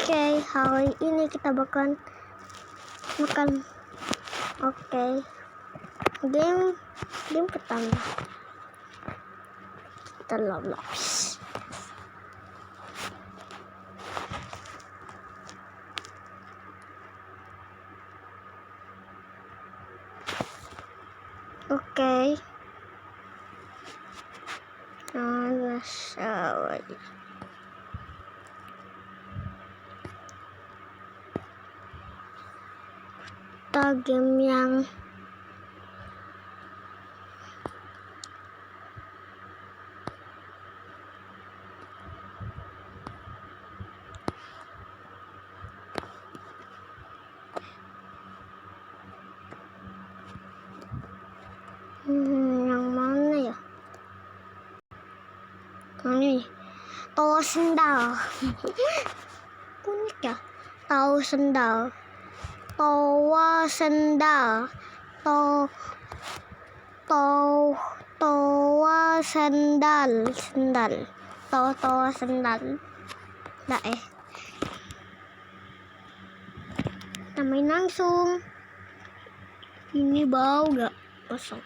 Oke, hari ini kita bakal makan. Oke, game pertama kita lolos. Oke, kita game yang yang mana ya? Ini tahu sendal. Unik ya, tahu sendal. Tawa sendal, tawa sendal, tawa sendal. Nggak kita main langsung. Ini bau gak? Kosong.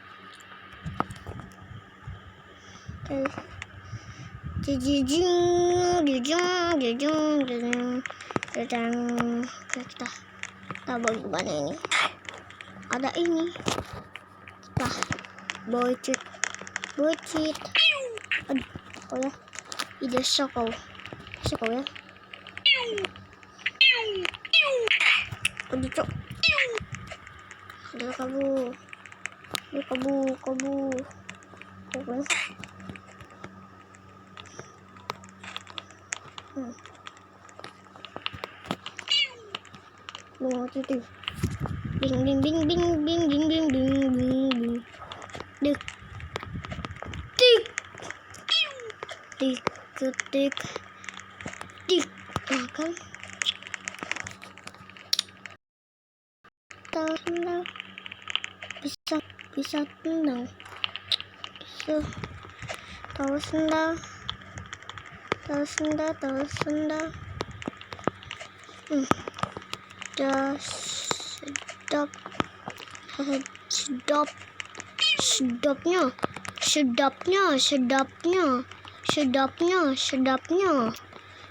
Kita bagaimana ini? Ada ini. Kita bocit. Aduh, oh ya. Ide sokol ya. Aduh, cok. Ada kabu. Bunga itu. Ding. Tik. Makan. Tahu bisa tendang. Tahu sendal.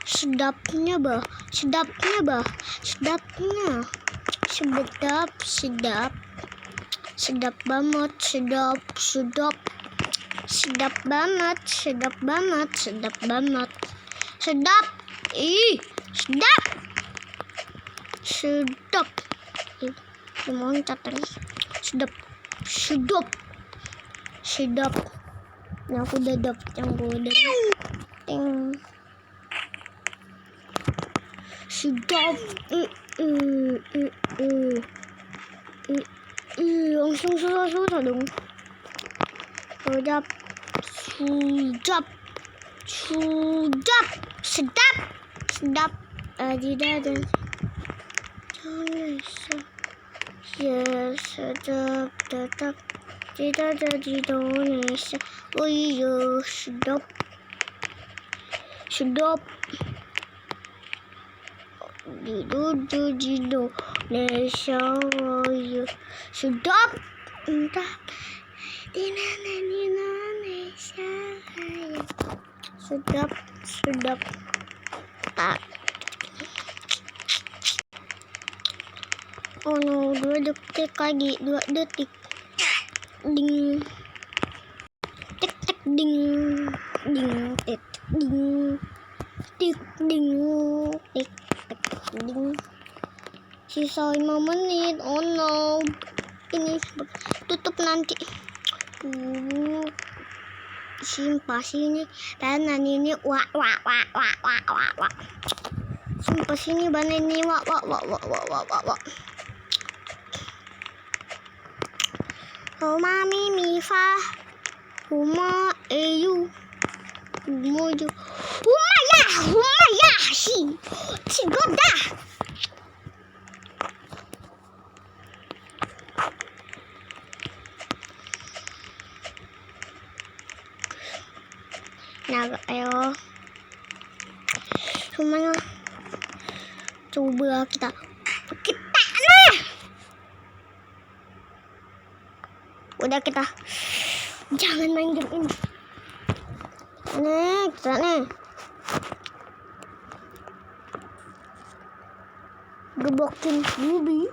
Sedapnya bah. Sedap banget. Sedap. Loncat lagi. Sedap. Yang aku udah dapet sedap. Langsung susah dong. Sedap. Di dada. Ya sedap. Tidak jadi Indonesia. Oh iya, sedap. Di Indonesia. Oh iya, sedap. Entah di Indonesia. Sedap. Tak. Oh no, 2 detik lagi. 2 detik. Ding. Tik. Ding. Tik. Sisa 5 menit. Oh no. Ini tutup nanti. Sumpah sini banan ini wak. Sumpah sini banan ini wak. Homa mi fa. Homa eu. Huma ya si. Cigoda. Nah, ayo. Semuanya Coba kita nah. Udah kita jangan main game ini. Nih, kita nih. Gebukin Ruby.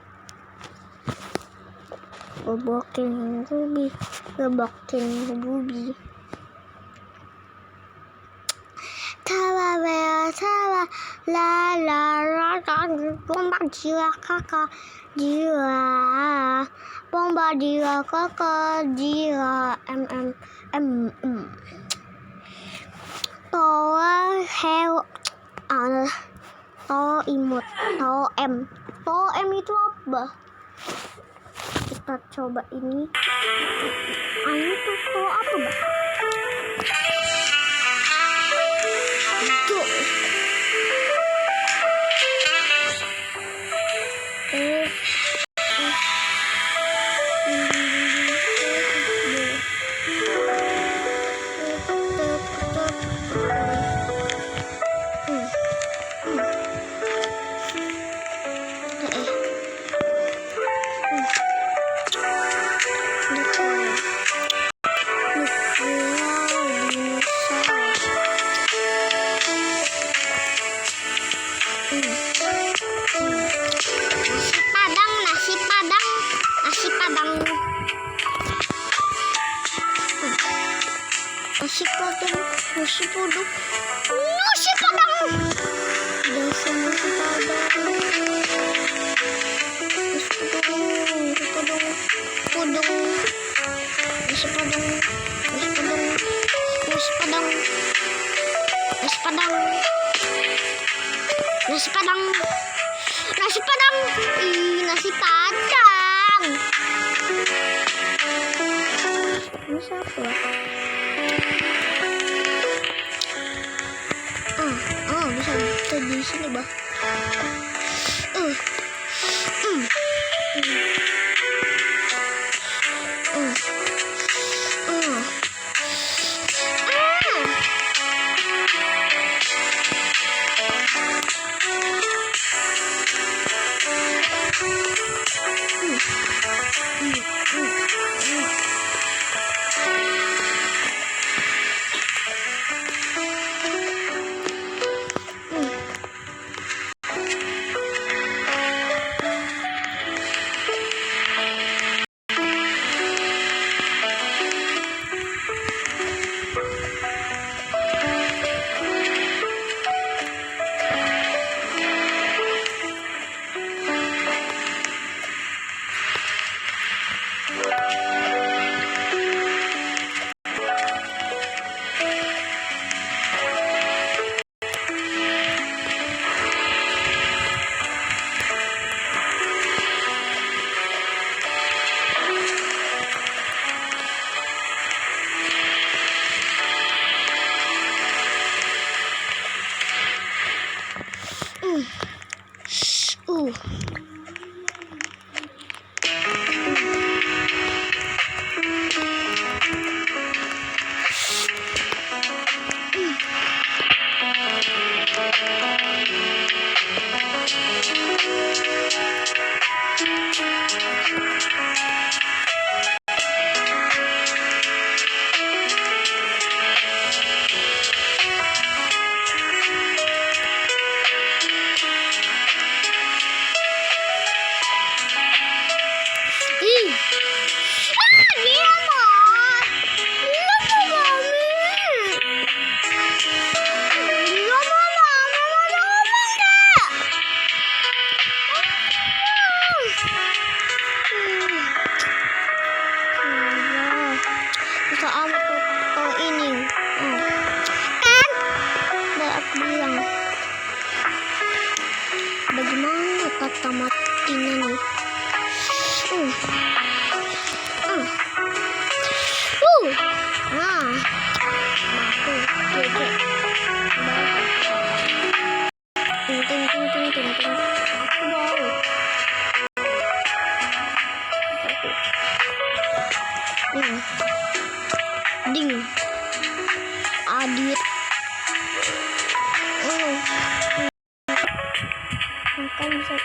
Tawa la la la bomba jiwa kakak jiwa bomba jiwa kakak jiwa toa heo to imut to m itu apa? Kita coba ini tuh to apa, Mbak? Tuh. Nasi padang. Ini siapa? Bisa di sini, Bah. Bagaimana kata matinya nih? Ding adit Kan bisa.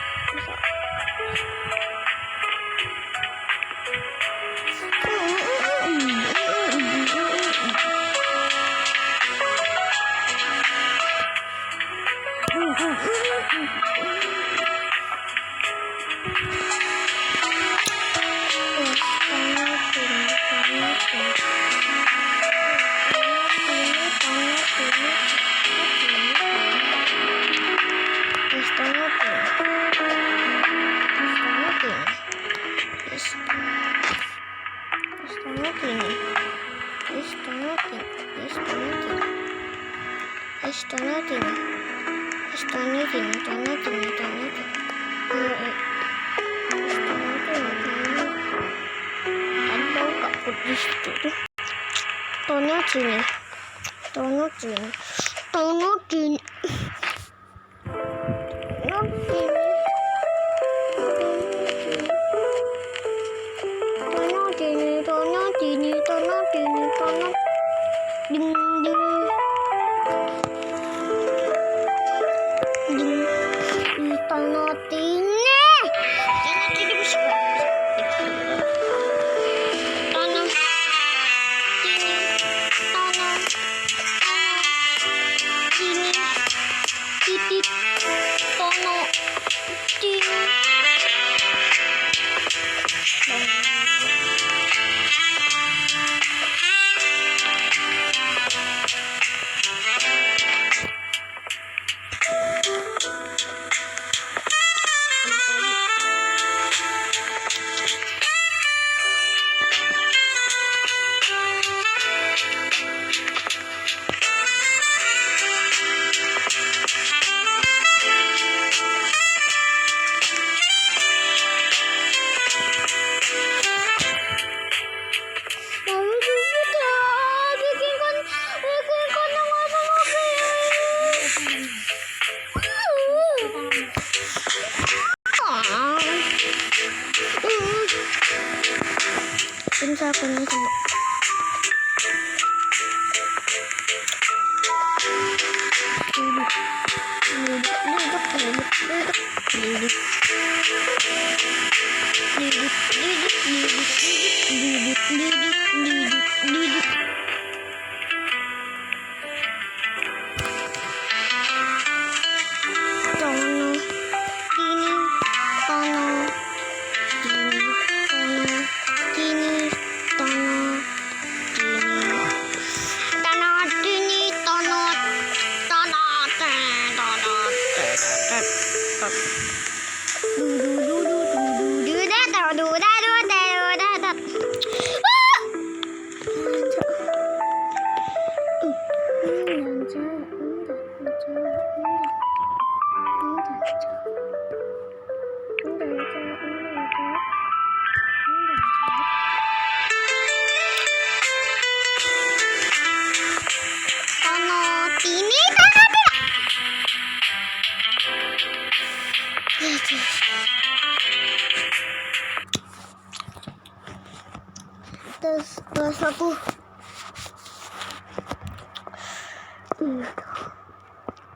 Terus aku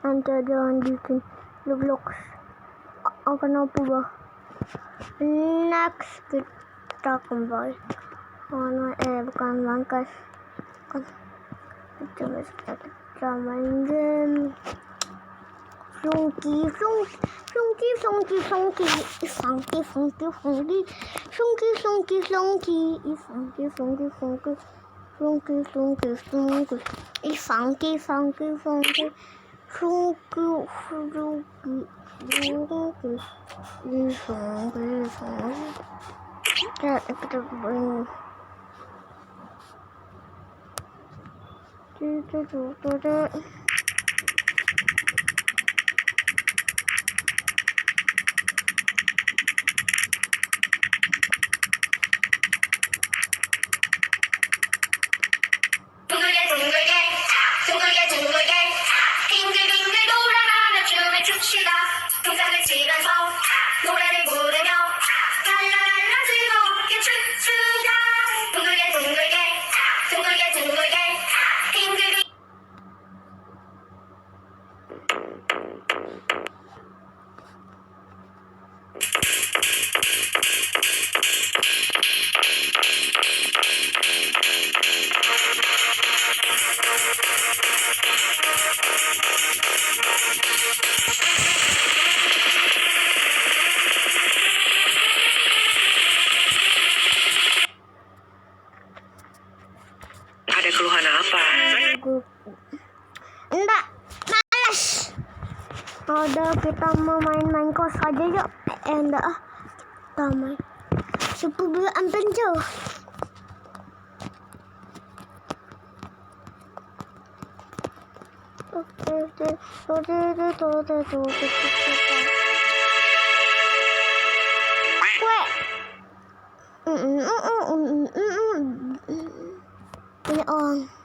nanti ada lanjutin vlog akan apa bah next kita kembali bukan langkas kan kita main game funky Ada keluhan apa? Enggak, malas. Udah, kita mau main kos aja yuk. Enggak ah, kita main. Sepupuan penjauh. Ini on.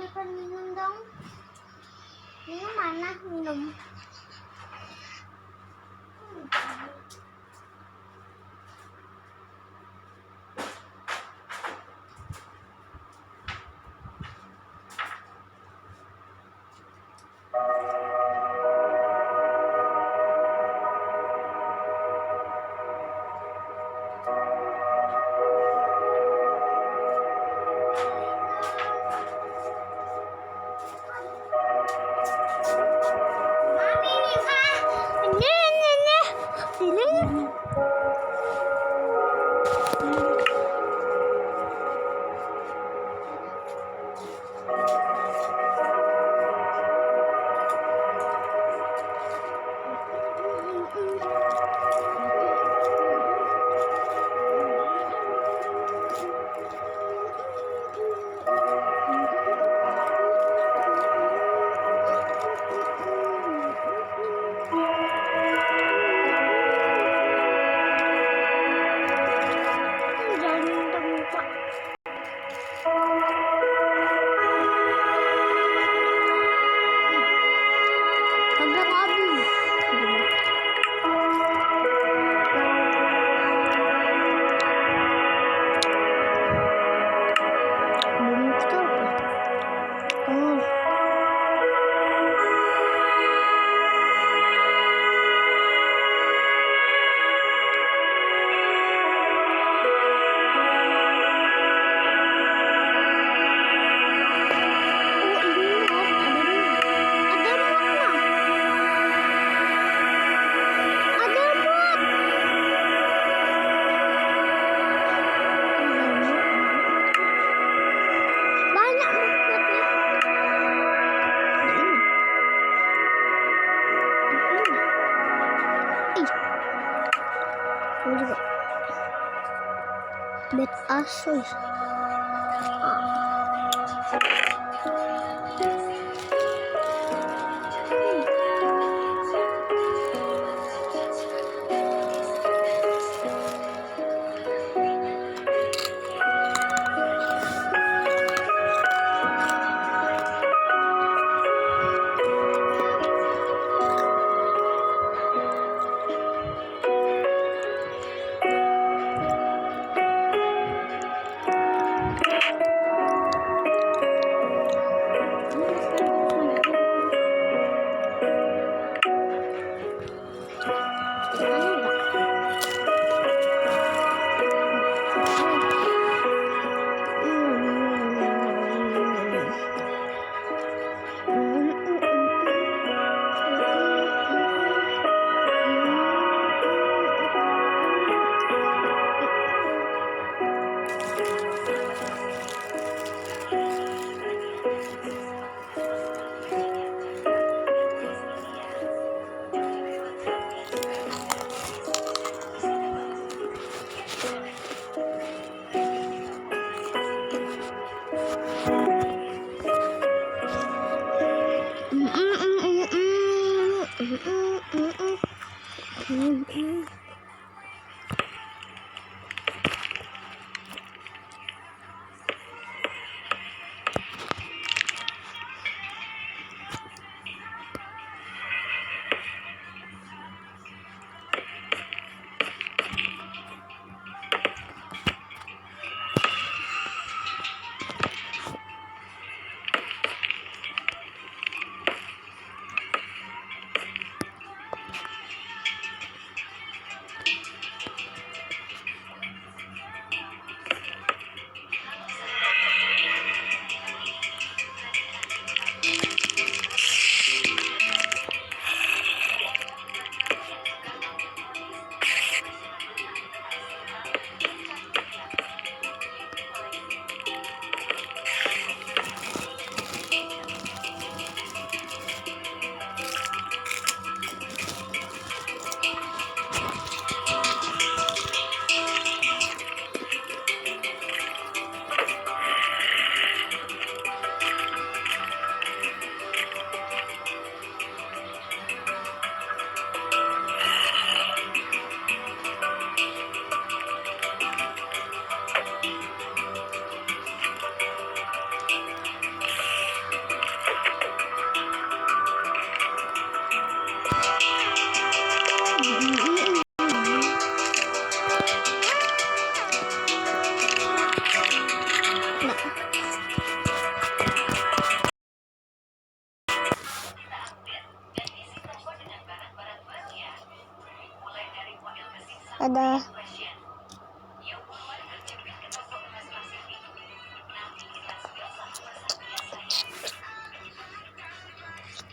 Berikan minum dong. Minum mana? Minum. Bed Asus.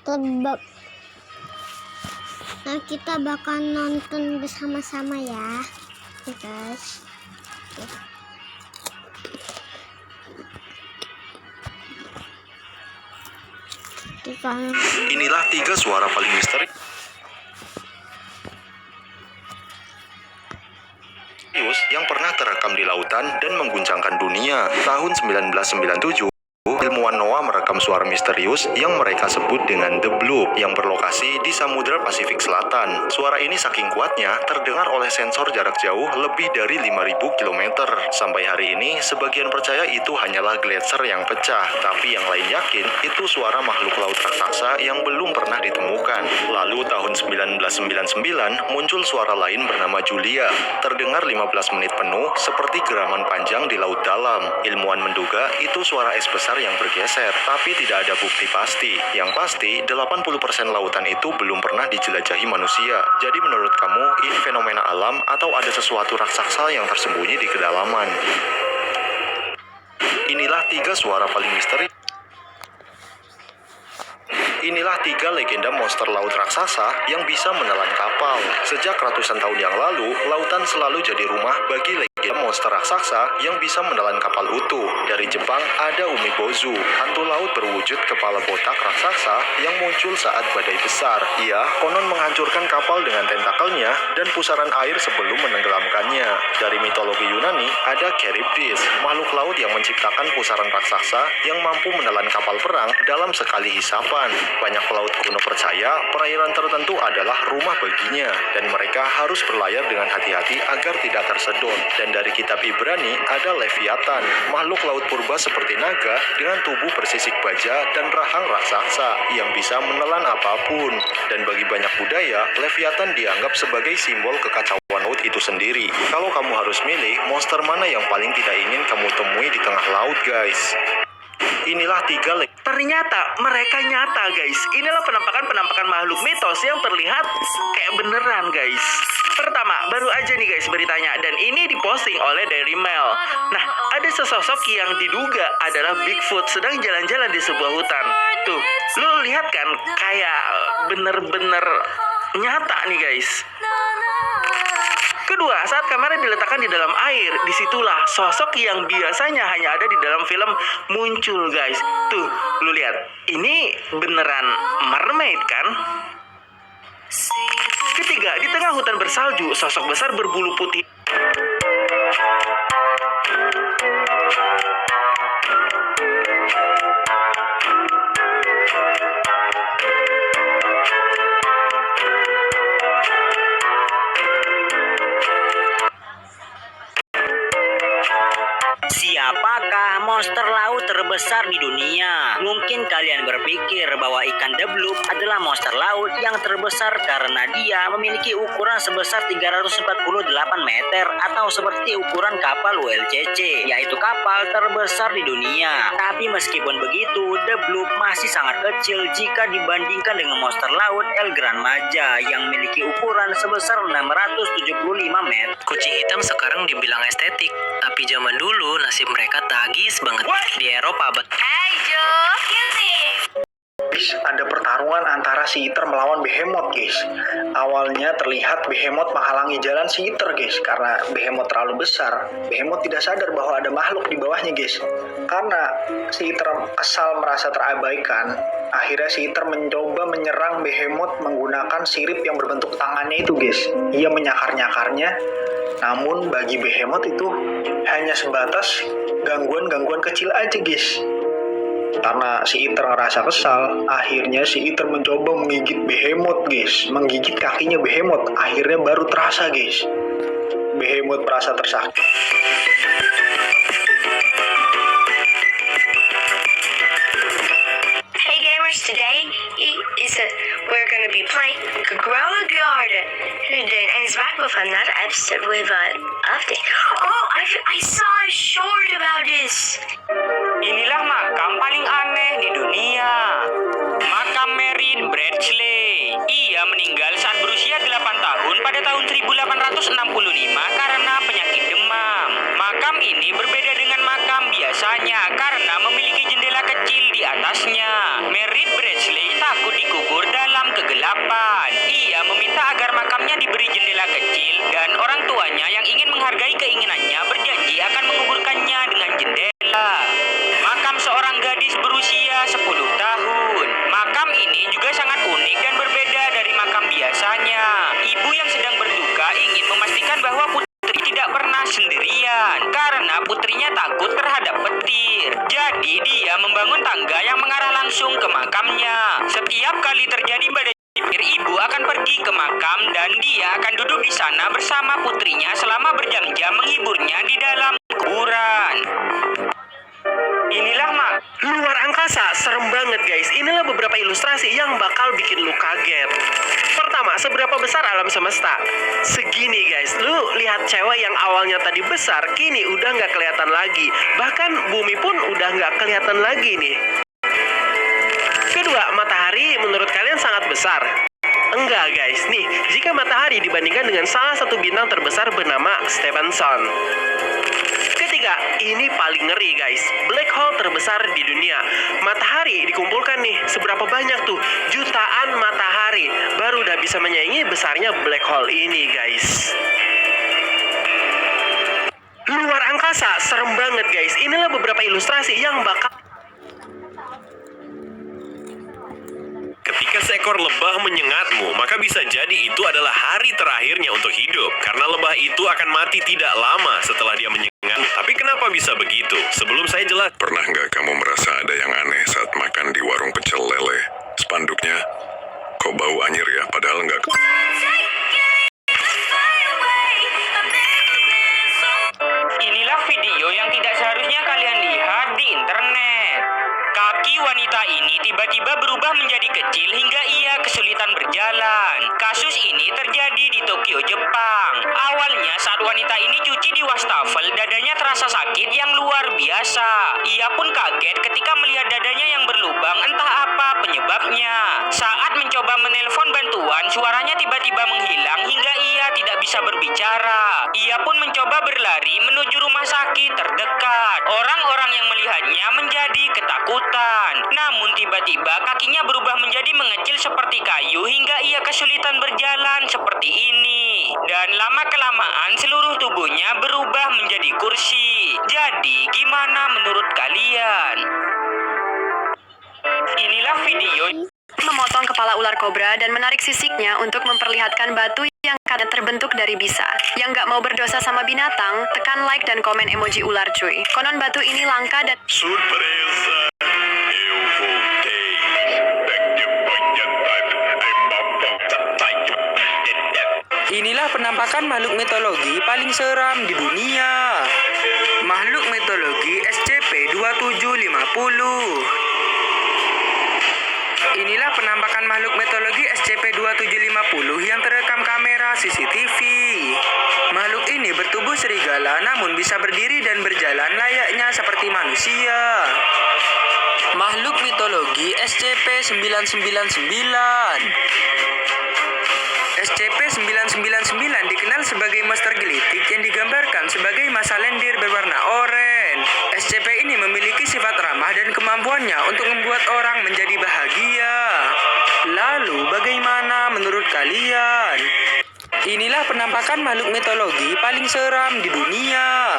tebak. Nah, kita bakal nonton bersama-sama ya, guys. Inilah 3 suara paling misteri yang pernah terekam di lautan dan mengguncangkan dunia. Tahun 1997, ilmuwan NOAA merekam suara misterius yang mereka sebut dengan The Bloop yang berlokasi di Samudra Pasifik Selatan. Suara ini saking kuatnya terdengar oleh sensor jarak jauh lebih dari 5.000 km. Sampai hari ini, sebagian percaya itu hanyalah gletser yang pecah, tapi yang lain yakin itu suara makhluk laut raksasa yang belum pernah ditemukan. Lalu tahun 1999 muncul suara lain bernama Julia. Terdengar 15 menit penuh seperti geraman panjang di laut dalam. Ilmuwan menduga itu suara es besar yang bergeser, tapi tidak ada bukti pasti. Yang pasti, 80% lautan itu belum pernah dijelajahi manusia. Jadi menurut kamu, ini fenomena alam atau ada sesuatu raksasa yang tersembunyi di kedalaman? Inilah 3 suara paling misteri. Inilah 3 legenda monster laut raksasa yang bisa menelan kapal. Sejak ratusan tahun yang lalu, lautan selalu jadi rumah bagi legenda monster raksasa yang bisa menelan kapal utuh. Dari Jepang ada Umibozu, hantu laut berwujud kepala botak raksasa yang muncul saat badai besar. Ia konon menghancurkan kapal dengan tentakelnya dan pusaran air sebelum menenggelamkannya. Dari mitologi Yunani ada Charybdis, makhluk laut yang menciptakan pusaran raksasa yang mampu menelan kapal perang dalam sekali hisapan. Banyak pelaut kuno percaya perairan tertentu adalah rumah baginya dan mereka harus berlayar dengan hati-hati agar tidak tersedot. Dan dari kitab Ibrani ada Leviathan, makhluk laut purba seperti naga dengan tubuh bersisik baja dan rahang raksasa yang bisa menelan apapun. Dan bagi banyak budaya, Leviathan dianggap sebagai simbol kekacauan laut itu sendiri. Kalau kamu harus milih, monster mana yang paling tidak ingin kamu temui di tengah laut, guys? Inilah 3 Ternyata mereka nyata, guys. Inilah penampakan makhluk mitos yang terlihat kayak beneran, guys. Pertama, baru aja nih guys beritanya, dan ini diposting oleh Daily Mail. Nah, ada sesosok yang diduga adalah Bigfoot sedang jalan-jalan di sebuah hutan. Tuh, lu lihat kan, kayak bener-bener nyata nih guys. Kedua, saat kamera diletakkan di dalam air, disitulah sosok yang biasanya hanya ada di dalam film muncul, guys. Tuh, lu lihat, ini beneran mermaid kan? Ketiga, di tengah hutan bersalju, sosok besar berbulu putih Siapakah monster laut terbesar di dunia? Mungkin kalian berpikir bahwa ikan The Bloop adalah monster laut yang terbesar karena dia memiliki ukuran sebesar 348 meter atau seperti ukuran kapal WLCC, yaitu kapal terbesar di dunia. Tapi meskipun begitu, The Bloop masih sangat kecil jika dibandingkan dengan monster laut El Gran Maja yang memiliki ukuran sebesar 675 meter. Kucing hitam sekarang dibilang estetik, tapi zaman dulu nasib mereka tragis banget. Di Eropa, Hey Joe, Cutie. Ada pertarungan antara si Iter melawan Behemoth, guys. Awalnya terlihat Behemoth menghalangi jalan si Iter, guys, karena Behemoth terlalu besar. Behemoth tidak sadar bahwa ada makhluk di bawahnya, guys. Karena si Iter kesal merasa terabaikan, akhirnya si Iter mencoba menyerang Behemoth menggunakan sirip yang berbentuk tangannya itu, guys. Ia menyakar-nyakarnya, namun bagi Behemoth itu hanya sebatas gangguan-gangguan kecil aja, guys. Karena si Iter ngerasa kesal, akhirnya si Iter mencoba menggigit Behemoth, guys. Menggigit kakinya Behemoth, akhirnya baru terasa, guys. Behemoth merasa tersakiti. Hey gamers, today we're gonna be playing Grow a Garden, and it's back with another episode with an update. Oh, I saw a short about this. Inilah makam paling aneh di dunia. Makam Merin Bradley. Ia meninggal saat berusia 8 tahun pada tahun 1865 karena penyakit demam. Makam ini berbeda dengan makam biasanya karena memiliki jendela kecil di atasnya. Merit Bradley takut dikubur dalam kegelapan. Ia meminta agar makamnya diberi jendela kecil dan orang tuanya yang ingin menghargai keinginannya berjanji akan menguburkannya dengan jendela. Makam seorang gadis berusia 10 tahun. Makam ini juga sangat unik dan berbeda dari makam biasanya. Ibu yang sedang berduka ingin memastikan bahwa putri tidak pernah sendirian karena putrinya takut terhadap petir. Jadi dia membangun tangga yang mengarah langsung ke makamnya. Setiap kali terjadi badai petir, ibu akan pergi ke makam dan dia akan duduk di sana bersama putrinya selama berjam-jam menghiburnya di dalam kuburan. Inilah Luar angkasa, serem banget guys. Inilah beberapa ilustrasi yang bakal bikin lu kaget. Pertama, seberapa besar alam semesta? Segini guys, lu lihat cewek yang awalnya tadi besar, kini udah nggak kelihatan lagi. Bahkan bumi pun udah nggak kelihatan lagi nih. Kedua, matahari menurut kalian sangat besar? Enggak guys, nih jika matahari dibandingkan dengan salah satu bintang terbesar bernama Stephenson. Ketiga, ini paling ngeri guys, black hole terbesar di dunia. Matahari dikumpulkan nih, seberapa banyak tuh? Jutaan matahari, baru udah bisa menyaingi besarnya black hole ini guys. Luar angkasa, serem banget guys. Inilah beberapa ilustrasi yang bakal... Ketika seekor lebah menyengatmu, maka bisa jadi itu adalah hari terakhirnya untuk hidup. Karena lebah itu akan mati tidak lama setelah dia menyengat. Tapi kenapa bisa begitu? Sebelum saya jelas... Pernah nggak kamu merasa ada yang aneh saat makan di warung pecel lele? Spanduknya, kok bau anyir ya? Padahal nggak... Inilah video yang tidak seharusnya kalian lihat di internet. Kaki wanita ini tiba-tiba berubah menjadi kecil hingga ia kesulitan berjalan. Kasus ini terjadi di Tokyo, Jepang. Awalnya saat wanita ini cuci di wastafel, dadanya terasa sakit yang luar biasa. Ia pun kaget ketika melihat dadanya yang berlubang, entah apa penyebabnya. Saat mencoba menelpon bantuan, suaranya tiba-tiba menghilang hingga ia tidak bisa berbicara. Ia pun mencoba berlari menuju rumah sakit terdekat. Orang-orang yang melihatnya menjadi ketakutan. Namun tiba-tiba kakinya berubah menjadi mengecil seperti kayu hingga ia kesulitan berjalan seperti ini. Dan lama-kelamaan seluruh tubuhnya berubah menjadi kursi. Jadi gimana menurut kalian? Inilah video memotong kepala ular kobra dan menarik sisiknya untuk memperlihatkan batu yang kadang terbentuk dari bisa. Yang nggak mau berdosa sama binatang, tekan like dan komen emoji ular cuy. Konon batu ini langka dan... Surpresa! Eu voltei. Inilah penampakan makhluk mitologi paling seram di dunia. Makhluk mitologi SCP-2750. Inilah penampakan makhluk mitologi SCP-2750 yang terekam kamera CCTV. Makhluk ini bertubuh serigala namun bisa berdiri dan berjalan layaknya seperti manusia. Makhluk mitologi SCP-999. SCP-999 dikenal sebagai monster gelitik yang digambarkan sebagai massa lendir berwarna oranye. SCP ini memiliki sifat ramah dan kemampuannya untuk membuat orang menjadi bahagia. Lalu bagaimana menurut kalian? Inilah penampakan makhluk mitologi paling seram di dunia.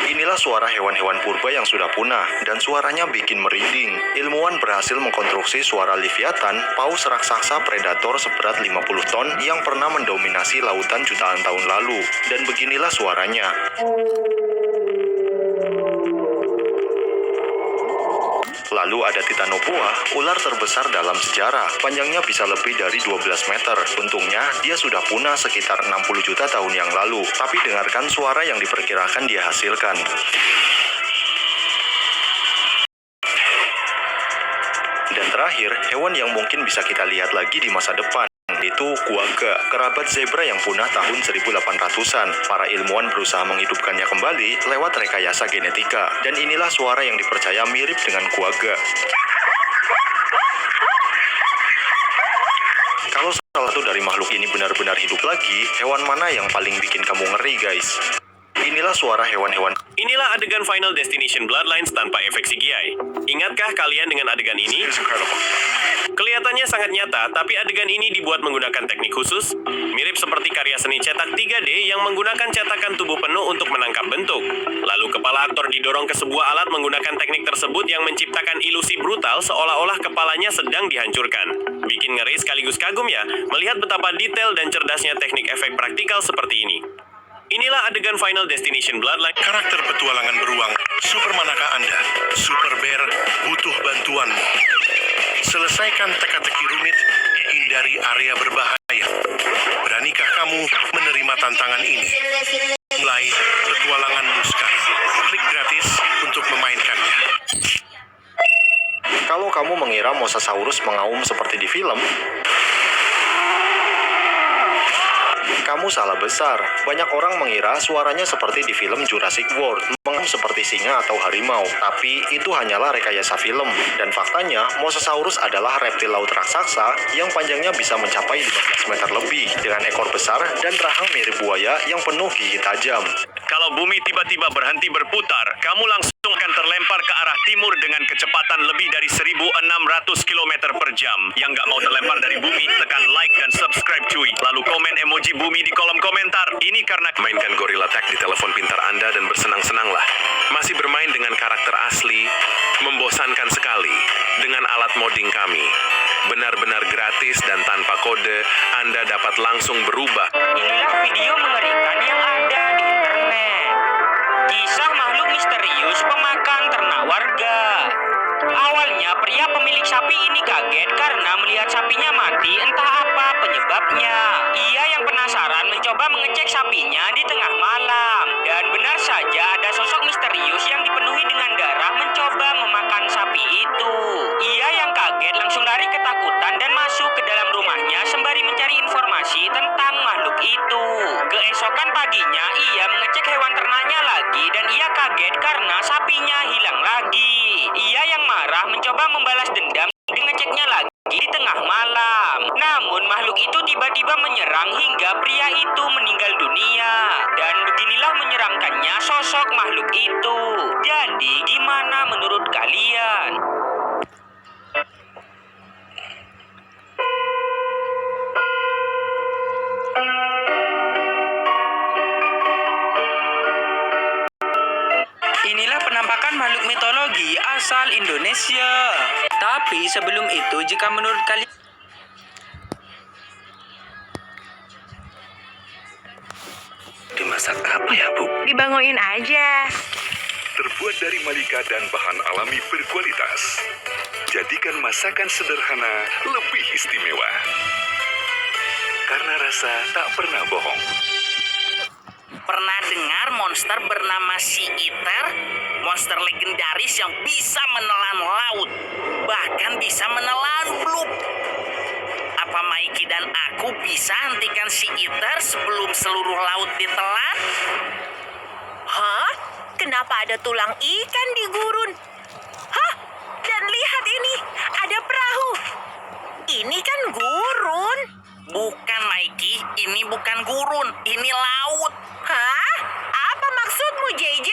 Inilah suara hewan-hewan purba yang sudah punah, dan suaranya bikin merinding. Ilmuwan berhasil mengkonstruksi suara Leviathan, paus raksasa predator seberat 50 ton yang pernah mendominasi lautan jutaan tahun lalu. Dan beginilah suaranya. Lalu ada Titanoboa, ular terbesar dalam sejarah. Panjangnya bisa lebih dari 12 meter. Untungnya, dia sudah punah sekitar 60 juta tahun yang lalu. Tapi dengarkan suara yang diperkirakan dia hasilkan. Dan terakhir, hewan yang mungkin bisa kita lihat lagi di masa depan, yaitu quagga, kerabat zebra yang punah tahun 1800-an. Para ilmuwan berusaha menghidupkannya kembali lewat rekayasa genetika. Dan inilah suara yang dipercaya mirip dengan quagga. Kalau salah satu dari makhluk ini benar-benar hidup lagi, hewan mana yang paling bikin kamu ngeri, guys? Inilah suara hewan-hewan. Inilah adegan Final Destination Bloodlines tanpa efek CGI. Ingatkah kalian dengan adegan ini? Kelihatannya sangat nyata, tapi adegan ini dibuat menggunakan teknik khusus, mirip seperti karya seni cetak 3D yang menggunakan cetakan tubuh penuh untuk menangkap bentuk. Lalu kepala aktor didorong ke sebuah alat menggunakan teknik tersebut yang menciptakan ilusi brutal seolah-olah kepalanya sedang dihancurkan. Bikin ngeri sekaligus kagum ya, melihat betapa detail dan cerdasnya teknik efek praktikal seperti ini. Inilah adegan Final Destination Bloodline. Karakter petualangan beruang, super manakah Anda? Super Bear butuh bantuanmu. Selesaikan teka-teki rumit, hindari area berbahaya. Beranikah kamu menerima tantangan ini? Mulai petualanganmu sekarang. Klik gratis untuk memainkannya. Kalau kamu mengira Mosasaurus mengaum seperti di film, kamu salah besar. Banyak orang mengira suaranya seperti di film Jurassic World, mengaum seperti singa atau harimau. Tapi itu hanyalah rekayasa film. Dan faktanya, Mosasaurus adalah reptil laut raksasa yang panjangnya bisa mencapai 15 meter lebih, dengan ekor besar dan rahang mirip buaya yang penuh gigi tajam. Kalau bumi tiba-tiba berhenti berputar, kamu langsung akan terlempar ke arah timur dengan kecepatan lebih dari 1.600 km per jam. Yang nggak mau terlempar dari bumi, tekan like dan subscribe cuy. Lalu komen emoji bumi di kolom komentar. Ini karena Mainkan Gorilla Tag di telepon pintar Anda dan bersenang-senanglah. Masih bermain dengan karakter asli, membosankan sekali dengan alat modding kami. Benar-benar gratis dan tanpa kode, Anda dapat langsung berubah. Inilah video mengerikan yang ada di internet. Kisah makhluk misterius pemakan ternak warga. Awalnya pria pemilik sapi ini kaget karena melihat sapinya mati, entah apa penyebabnya. Ia yang penasaran mencoba mengecek sapinya di tengah malam. Dan benar saja ada sosok misterius yang dipenuhi dengan darah mencoba memakan sapi itu. Ia yang kaget langsung lari ketakutan dan masuk ke dalam rumahnya sembari mencari informasi tentang makhluk itu. Keesokan paginya ia mengecek hewan ternaknya lagi dan ia kaget karena sapinya hilang lagi. Ia yang marah mencoba membalas dendam dengan mengeceknya lagi di tengah malam. Namun makhluk itu tiba-tiba menyerang hingga pria itu meninggal dunia. Dan beginilah menyeramkannya sosok makhluk itu. Jadi gimana menurut kalian? Inilah penampakan makhluk mitologi asal Indonesia. Tapi sebelum itu, jika menurut kalian dimasak apa ya, Bu? Dibangunin aja. Terbuat dari malika dan bahan alami berkualitas. Jadikan masakan sederhana lebih istimewa. Karena rasa tak pernah bohong. pernah dengar monster bernama Sea Eater? Monster legendaris yang bisa menelan laut, bahkan bisa menelan blub. Apa Mikey dan aku bisa hentikan Sea Eater sebelum seluruh laut ditelan? Hah? Kenapa ada tulang ikan di gurun? Hah? Dan lihat ini, ada perahu. Ini kan gurun. Bukan, Mikey. Ini bukan gurun. Ini laut. Hah? Apa maksudmu, JJ?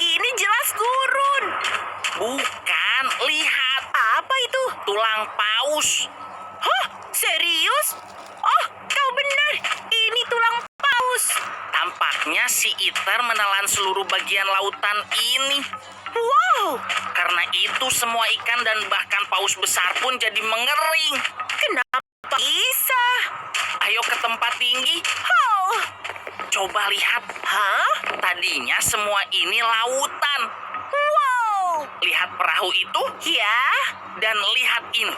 Ini jelas gurun. Bukan. Lihat. Apa itu? Tulang paus. Hah? Serius? Oh, kau benar. Ini tulang paus. Tampaknya Sea Eater menelan seluruh bagian lautan ini. Wow. Karena itu semua ikan dan bahkan paus besar pun jadi mengering. Kenapa bisa? Ayo ke tempat tinggi. Oh. Coba lihat. Hah? Tadinya semua ini lautan. Wow. lihat perahu itu? Ya? Dan lihat ini.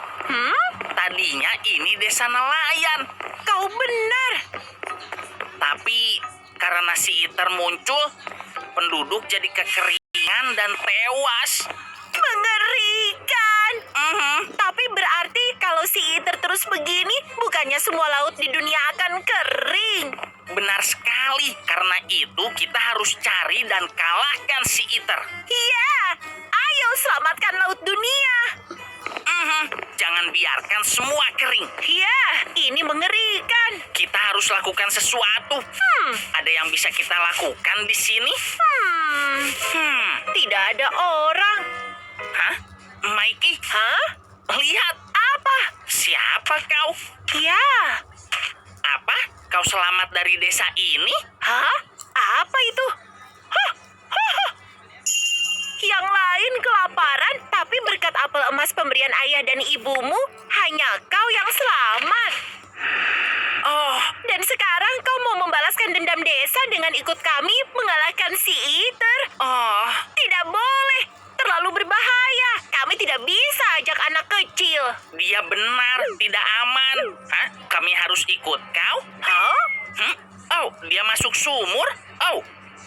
Tadinya ini desa nelayan. Kau benar. Tapi karena si Iter muncul, penduduk jadi kekeringan dan tewas. Mengerikan. Tapi berarti kalau si Iter terus begini, bukannya semua laut di dunia akan kering. Benar sekali, karena itu kita harus cari dan kalahkan si Iter. Iya, ayo selamatkan laut dunia. Jangan biarkan semua kering. Iya, ini mengerikan. Kita harus lakukan sesuatu. Ada yang bisa kita lakukan di sini? Tidak ada orang. Hah? Mikey? Hah? Lihat. Apa? Siapa kau? Ya. Apa? Kau selamat dari desa ini? Hah? Apa itu? Hah? Hah? Yang lain kelaparan, tapi berkat apel emas pemberian ayah dan ibumu, hanya kau yang selamat. Oh, Dan sekarang kau mau membalaskan dendam desa dengan ikut kami mengalahkan si Iter. oh. Tidak boleh. Terlalu berbahaya. Kami tidak bisa ajak anak kecil. Dia benar, tidak aman. Hah? Kami harus ikut kau? Hah? Oh, dia masuk sumur? Oh,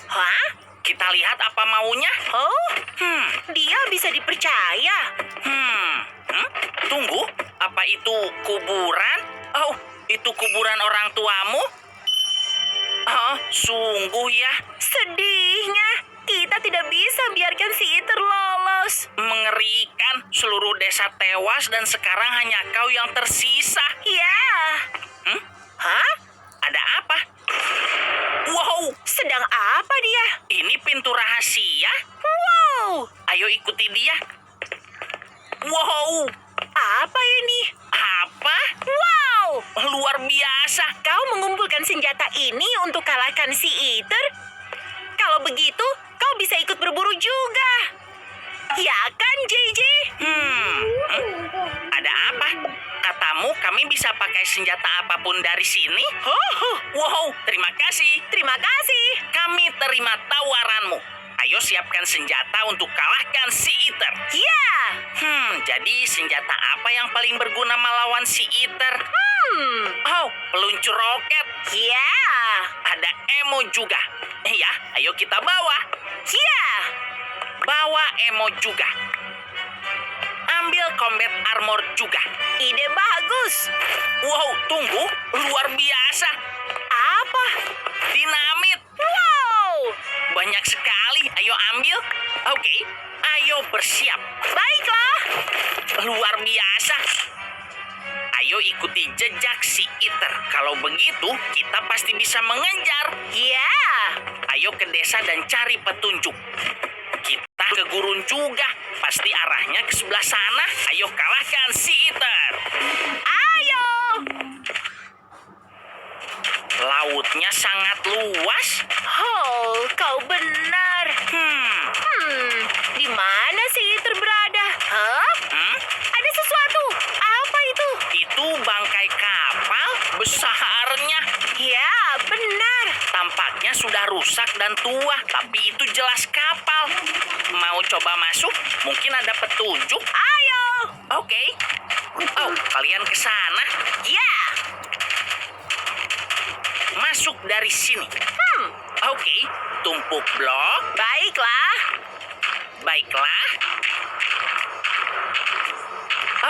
Hah? kita lihat apa maunya. Oh? Dia bisa dipercaya. Tunggu, apa itu kuburan? Oh, itu kuburan orang tuamu? Oh, sungguh ya. Sedihnya, kita tidak bisa biarkan si Iter lolos. Mengerikan, seluruh desa tewas dan sekarang hanya kau yang tersisa. Ya. Hah? Ada apa? Wow, Sedang apa dia? ini pintu rahasia. Wow. Ayo ikuti dia. Wow, Apa ini? apa? Wow. Luar biasa. Kau mengumpulkan senjata ini untuk kalahkan si Iter? Kalau begitu, kau bisa ikut berburu juga. Ya kan, JJ? Ada apa? Katamu kami bisa pakai senjata apapun dari sini? Wow, terima kasih. Terima kasih. Kami terima tawaranmu. Ayo siapkan senjata untuk kalahkan si Iter. Ya. Jadi senjata apa yang paling berguna melawan si Iter? Oh, peluncur roket. Ya. Ada emo juga. Ya, ayo kita bawa. Ya. Bawa emo juga. Ambil combat armor juga. Ide bagus. Wow, tunggu. Luar biasa. Apa? Dinamit. Wow. Banyak sekali. Ayo ambil. Oke, ayo bersiap. Baiklah. Luar biasa. Ayo ikuti jejak si Iter. Kalau begitu, kita pasti bisa mengejar. Ya. Ayo ke desa dan cari petunjuk. Kita ke gurun juga. Pasti arahnya ke sebelah sana. Ayo kalahkan si Iter. Ayo. Lautnya sangat luas. Oh, kau benar. Di mana si Iter berada? Hah? Ada sesuatu. Apa itu? Itu bangkai kapal besarnya. Ya, benar. Tampaknya sudah rusak dan tua, tapi itu jelas kapal. Mau coba masuk? Mungkin ada petunjuk. Ayo. Oke. Oh, kalian ke sana. Ya. Masuk dari sini. Oke, tumpuk blok. Baiklah. Baiklah.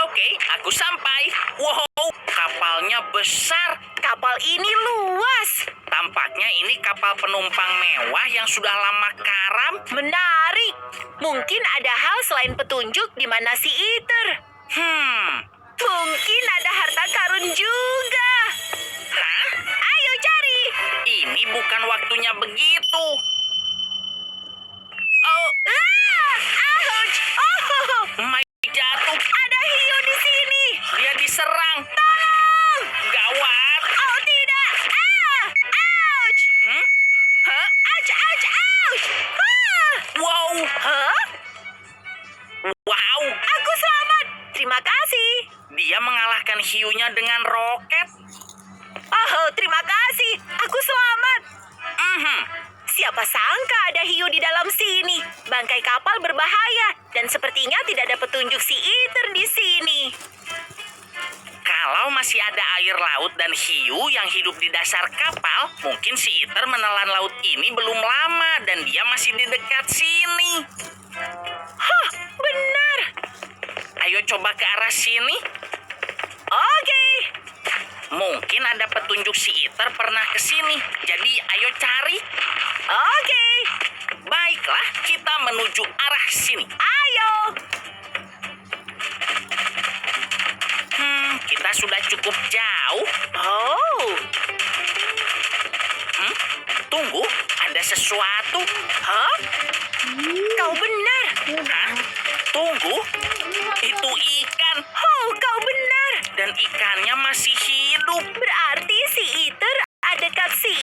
Oke, aku sampai. Wow, kapalnya besar. Kapal ini luas. Tampaknya ini kapal penumpang mewah yang sudah lama karam. Menarik. Mungkin ada hal selain petunjuk di mana si Iter. Mungkin ada harta karun juga. Hah? Ayo cari. Ini bukan waktunya begitu. Oh, Ouch. Oh, Mike jatuh. ada hiu di sini. Dia diserang. Tolong. Gawat. Oh, tidak. Ouch. Hah? Ouch, ouch, ouch. Wow. Hah? Wow. Aku selamat. Terima kasih. Dia mengalahkan hiunya dengan roket. Oh, terima kasih. Aku selamat. Siapa sangka ada hiu di dalam sini. Bangkai kapal berbahaya. Dan sepertinya tidak ada petunjuk si Iter di sini. Kalau masih ada air laut dan hiu yang hidup di dasar kapal, mungkin si Iter menelan laut ini belum lama dan dia masih di dekat sini. Hah, benar. Ayo coba ke arah sini. Oke. Mungkin ada petunjuk si Iter pernah ke sini. Jadi ayo cari. Oke. Baiklah, kita menuju arah sini. Ayo. Kita sudah cukup jauh. Oh. Tunggu, ada sesuatu. Hah? Kau benar. Hah? Tunggu, itu ikan. Oh, kau benar. Dan ikannya masih hidup. Berarti si Iter ada dekat sini.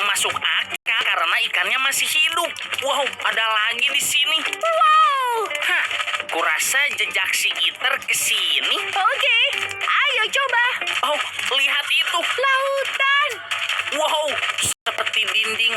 Masuk akal karena ikannya masih hidup. Wow, ada lagi di sini. Wow. Hah, kurasa jejak si Iter ke sini. Oke, ayo coba. Oh, lihat itu. Lautan. Wow, seperti dinding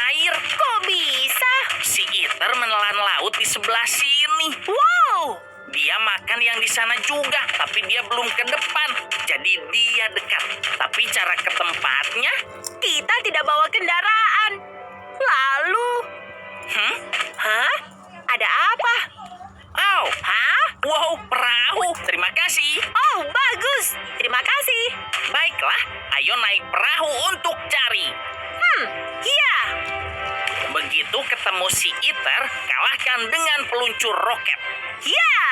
air. Kok bisa? Si Iter menelan laut di sebelah sini. Wow. Dia makan yang di sana juga, tapi dia belum ke depan. Jadi dia dekat. Tapi cara ke tempatnya, kita tidak bawa kendaraan. Lalu, hah? Ada apa? Oh, hah? Wow, perahu. Terima kasih. Oh, bagus. Terima kasih. Baiklah, ayo naik perahu untuk cari. Iya. Begitu ketemu si Iter, kalahkan dengan peluncur roket. Ya.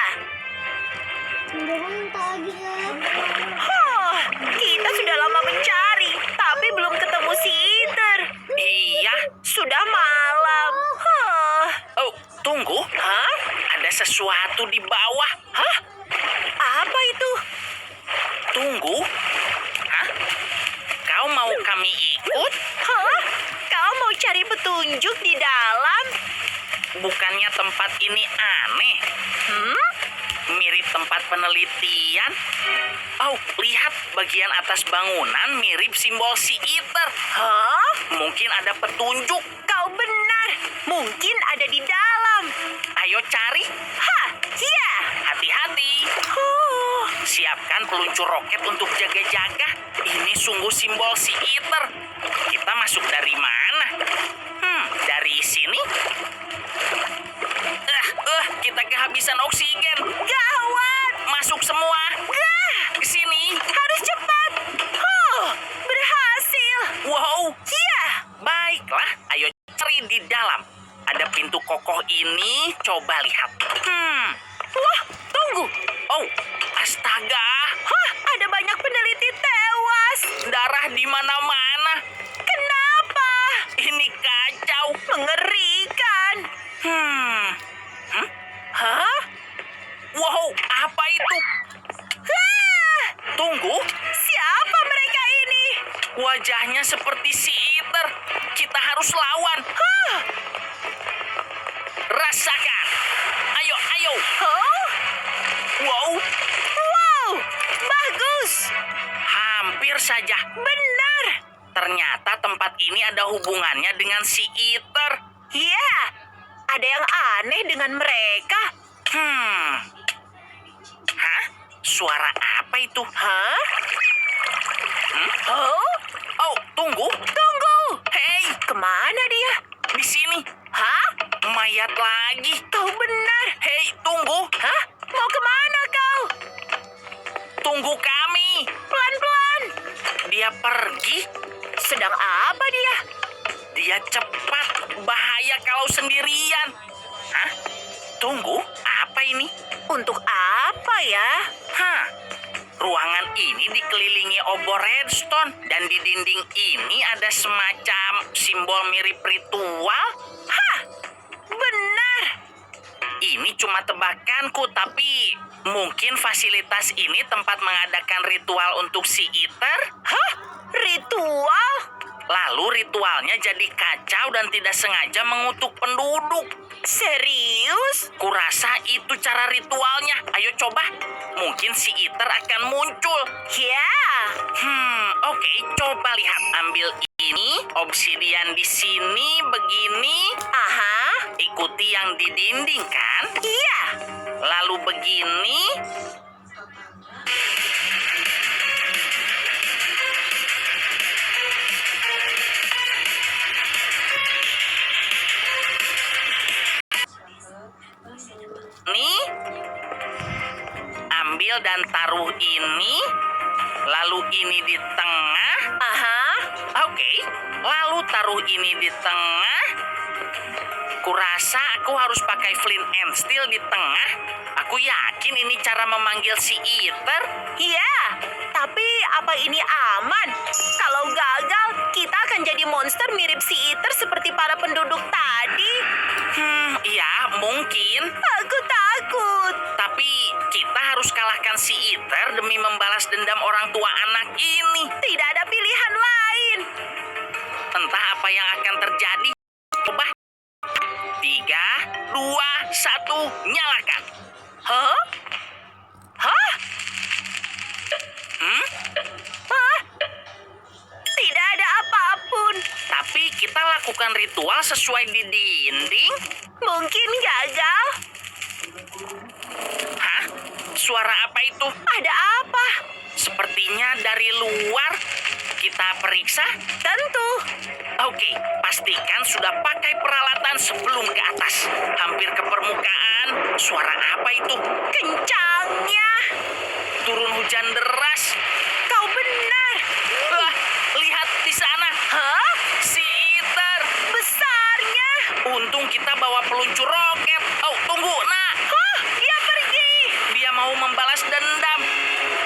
Oh, kita sudah lama mencari, tapi belum ketemu si Iter. Iya, sudah malam. Oh, tunggu. Hah? Ada sesuatu di bawah. Hah? Apa itu? Tunggu. Hah? Kau mau kami ikut? Hah? Kau mau cari petunjuk di dalam? Bukannya tempat ini aneh? Mirip tempat penelitian. Oh, lihat bagian atas bangunan mirip simbol si Iter. Hah? Mungkin ada petunjuk. Kau benar. Mungkin ada di dalam. Ayo cari. Hah, iya. Hati-hati. Siapkan peluncur roket untuk jaga-jaga. Ini sungguh simbol si Iter. Kita masuk dari mana? Dari sini? Kita kehabisan oksigen. Gawat! Masuk semua. Ke sini. Harus cepat. Berhasil. Wow. Iya. Baiklah, ayo cari di dalam. Ada pintu kokoh ini. Coba lihat. Wah, tunggu. Oh, astaga. Ada banyak peneliti tewas. Darah di mana-mana. Kenapa? Ini kacau. Mengerikan. Hah? Wow, apa itu? Tunggu. Siapa mereka ini? Wajahnya seperti si Iter. Kita harus lawan. Rasakan. Ayo, ayo. Wow. Wow, bagus. Hampir saja. Benar. Ternyata tempat ini ada hubungannya dengan si Iter. Iya. Ada yang aneh dengan mereka. Hah? Suara apa itu? Hah? Oh, tunggu. Tunggu. Hei, kemana dia? Di sini. Hah? Mayat lagi. Kau benar. Hei, tunggu. Hah? Mau kemana kau? Tunggu kami. Pelan-pelan. Dia pergi. Sedang apa dia? Dia cepat. Bahaya kalau sendirian. Hah? Tunggu, apa ini? Untuk apa ya? Ruangan ini dikelilingi obor redstone. Dan di dinding ini ada semacam simbol mirip ritual. Benar. Ini cuma tebakanku, tapi mungkin fasilitas ini tempat mengadakan ritual untuk si Iter. Ritual? Lalu ritualnya jadi kacau dan tidak sengaja mengutuk penduduk. Serius? Kurasa itu cara ritualnya. Ayo coba. Mungkin si Iter akan muncul. Ya. Oke, coba lihat. Ambil ini, obsidian di sini, begini. Aha. Ikuti yang di dinding, kan? Iya. Lalu begini. Nih. Ambil dan taruh ini. Lalu ini di tengah. Aha. Oke. Lalu taruh ini di tengah. Kurasa aku harus pakai flint and steel di tengah. Aku yakin ini cara memanggil si Ether. Iya, tapi apa ini aman? Kalau gagal, kita akan jadi monster mirip si Ether seperti para penduduk tadi. Ya mungkin. Aku takut. Tapi kita harus kalahkan si Ether demi membalas dendam orang tua anak ini. Tidak ada pilihan lain. Entah apa yang akan terjadi. Coba. 3, 2, 1, nyalakan. Hah? Hah? Hah? Tidak ada apapun. Tapi kita lakukan ritual sesuai di dinding. Mungkin gagal. Hah? Suara apa itu? Ada apa? Sepertinya dari luar. Kita periksa? Tentu. Oke, pastikan sudah pakai peralatan sebelum ke atas. Hampir ke permukaan. Suara apa itu? Kencangnya. Turun hujan deras. Kau benar. Wah, lihat di sana. Hah? Si Ether. Besarnya. Untung kita bawa peluncur roket. Oh, tunggu, nak. Hah? Dia pergi. Dia mau membalas dendam.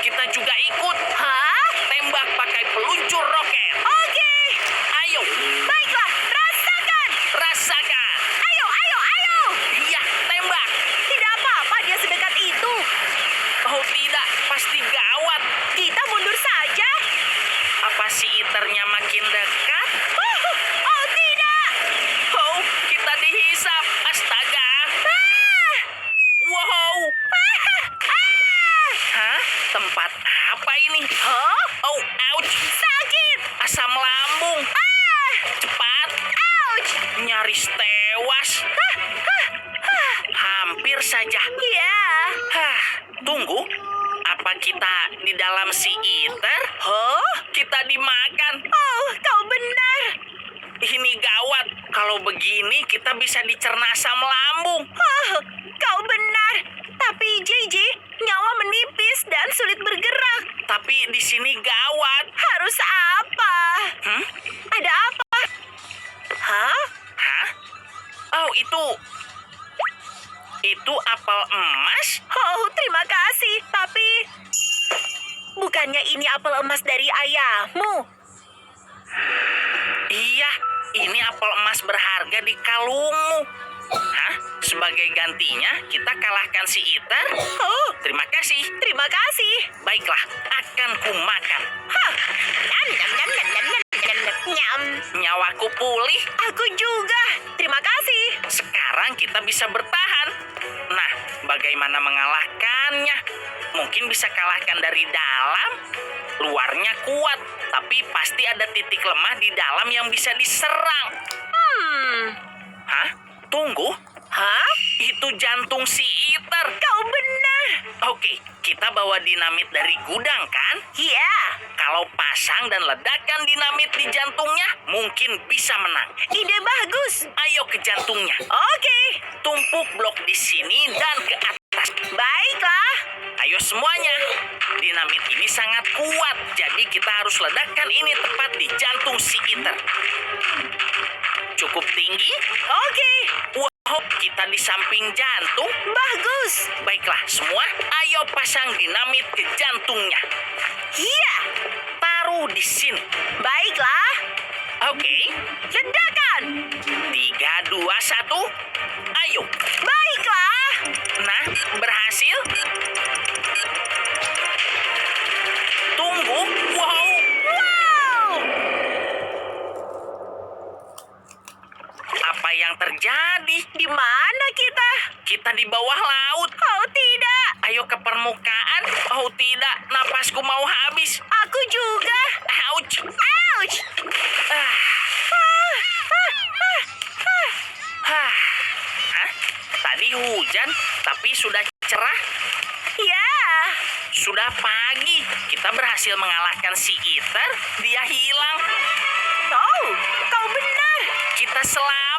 Kita juga ikut. Hah? Tembak pakai peluncur roket. Oke. Ayo, Baiklah, rasakan. rasakan. Ayo, ayo, ayo. Iya, tembak. Tidak apa-apa dia sedekat itu. Oh tidak, pasti gawat. Kita mundur saja. Apa si Ethernya makin dekat? Oh, tidak. Oh, kita dihisap. Astaga. Ah! Wow. Ah! Hah? Tempat apa ini? Hah? Oh, ouch. Sakit. Asam lambung. Ah! Cepat. Ouch. Nyaris tewas. Hampir saja. Ya. Hah, tunggu. Apa kita di dalam si Ether? Hah? Kita dimakan. Oh, kau benar. Ini gawat. Kalau begini kita bisa dicerna asam lambung. Oh, kau benar. Tapi JJ, nyawa menipis dan sulit bergerak. Tapi di sini gawat. Harus apa? Ada apa? Hah? Hah? Oh, itu apel emas? Oh, terima kasih. Tapi bukannya ini apel emas dari ayahmu? Iya, ini apel emas berharga di kalungmu. Hah? Sebagai gantinya, kita kalahkan si Ether? Oh, Terima kasih. terima kasih. Baiklah, akan kumakan. Hah. Nyam, nyam, nyam, nyam, nyam, nyam, nyam, nyam. Nyam. Nyawaku pulih. Aku juga. Terima kasih. Sekarang kita bisa bertahan. Nah, bagaimana mengalahkannya? Mungkin bisa kalahkan dari dalam. Luarnya kuat, tapi pasti ada titik lemah di dalam yang bisa diserang. Hah? Tunggu. Hah? Itu jantung si Ether. Kau benar. Oke, kita bawa dinamit dari gudang, kan? Iya. Kalau pasang dan ledakan dinamit di jantungnya, mungkin bisa menang. Ide bagus. Ayo ke jantungnya. Oke. Tumpuk blok di sini dan ke atas. Baiklah. Ayo semuanya. Dinamit ini sangat kuat, jadi kita harus ledakan ini tepat di jantung si Ether. Cukup tinggi? Oke. Wow, kita di samping jantung. Bagus. Baiklah, semua ayo pasang dinamit ke jantungnya. Iya. Taruh di sini. Baiklah. Oke. Ledakan. 3, 2, 1. Ayo. Baiklah. Nah, berhasil. Tunggu. Wow. Wow. Apa yang terjadi? Di mana kita? Kita di bawah laut. Oh, tidak. Ayo ke permukaan. Oh tidak, napasku mau habis. Aku juga. Ouch. Ouch. Ah. Ah, ah, ah, ah. Ah. hujan, tapi sudah cerah. Ya, sudah pagi. Kita berhasil mengalahkan si Ether. Dia hilang. Oh, kau benar. Kita selamat.